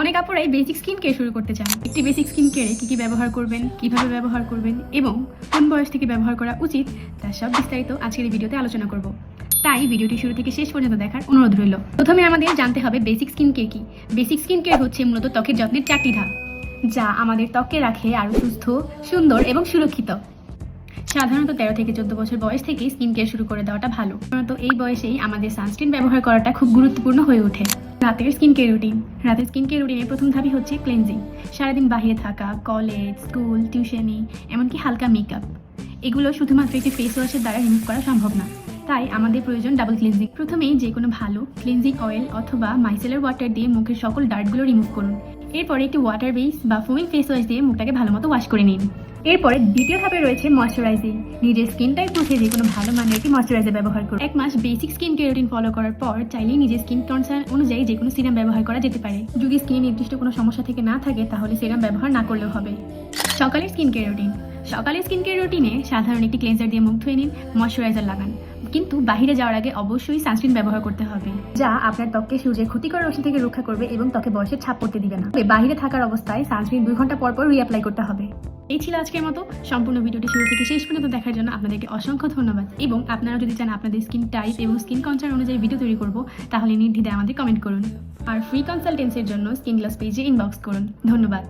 অনেক আপুরাই basic skin care শুরু করতে চান। একটি বেসিক স্কিন কেয়ারে কী কী ব্যবহার করবেন, কিভাবে ব্যবহার করবেন এবং কোন বয়স থেকে ব্যবহার করা উচিত, তার সব বিস্তারিত আজকের এই ভিডিওতে আলোচনা করব। তাই ভিডিওটি শুরু থেকে শেষ পর্যন্ত দেখার অনুরোধ রইল। প্রথমে আমাদের জানতে হবে বেসিক স্কিন কেয়ার কি। বেসিক স্কিন কেয়ার হচ্ছে মূলত ত্বকের যত্নের 4টি ধাপ, যা আমাদের ত্বককে রাখে আরও সুস্থ, সুন্দর এবং সুরক্ষিত। সাধারণত 13 থেকে 14 বছর বয়স থেকে স্কিন কেয়ার শুরু করে দেওয়াটা ভালো। সাধারণত এই বয়সেই আমাদের সানস্ক্রিন ব্যবহার করাটা খুব গুরুত্বপূর্ণ হয়ে ওঠে। রাতের স্কিন কেয়ার রুটিন। রাতের স্কিন কেয়ার রুটিনের প্রথম ধাপই হচ্ছে ক্লেনজিং। সারাদিন বাইরে থাকা, কলেজ, স্কুল, টিউশনি, এমনকি হালকা মেকআপ, এগুলো শুধুমাত্র একটি ফেস ওয়াশের দ্বারা রিমুভ করা সম্ভব না। তাই আমাদের প্রয়োজন ডাবল ক্লিনজিং। প্রথমেই যে কোনো ভালো ক্লিনজিং অয়েল অথবা মাইসেলার ওয়াটার দিয়ে মুখের সকল ডার্টগুলো রিমুভ করুন। এরপরে একটি ওয়াটার বেস বা ফোমিং ফেস ওয়াশ দিয়ে মুখটাকে ভালো মতো ওয়াশ করে নিন। এরপরে দ্বিতীয় ধাপে রয়েছে ময়শ্চারাইজিং। নিজের স্কিন টাইপ বুঝে যে কোনো ভালো মানের একটি ময়শ্চারাইজার ব্যবহার করুন। 1 মাস basic skin care routine follow করার পর চাইলেই নিজের স্কিন কনসার্ন অনুযায়ী যে কোনো সিরাম ব্যবহার করা যেতে পারে। যদি স্কিনে নির্দিষ্ট কোনো সমস্যা থেকে না থাকে তাহলে সিরাম ব্যবহার না করলেও হবে। সকালের স্কিন কেয়ার রুটিন। সকালের স্কিন কেয়ার রুটিনে সাধারণ একটি ক্লেন্সার দিয়ে মুখ ধুয়ে নিন, ময়শ্চারাইজার লাগান, কিন্তু বাইরে যাওয়ার আগে অবশ্যই সানস্ক্রিন ব্যবহার করতে হবে, যা আপনার ত্বককে সূর্যের ক্ষতিকর রশ্মি থেকে রক্ষা করবে এবং ত্বকে বয়সের ছাপ পড়তে দিবে না। বাইরে থাকার অবস্থায় সানস্ক্রিন 2 ঘন্টা পর পর রিঅ্যাপ্লাই করতে হবে। এই ছিল আজকের মতো। সম্পূর্ণ ভিডিওটি শুরু থেকে শেষ পর্যন্ত দেখার জন্য আপনাদেরকে অসংখ্য ধন্যবাদ। এবং আপনারা যদি চান আপনাদের স্কিন টাইপ এবং স্কিন কনসার্ন অনুযায়ী ভিডিও তৈরি করব, তাহলে নির্দ্বিধায় আমাদের কমেন্ট করুন। আর ফ্রি কনসালটেন্সির জন্য স্কিন গ্লাস পেজে ইনবক্স করুন। ধন্যবাদ।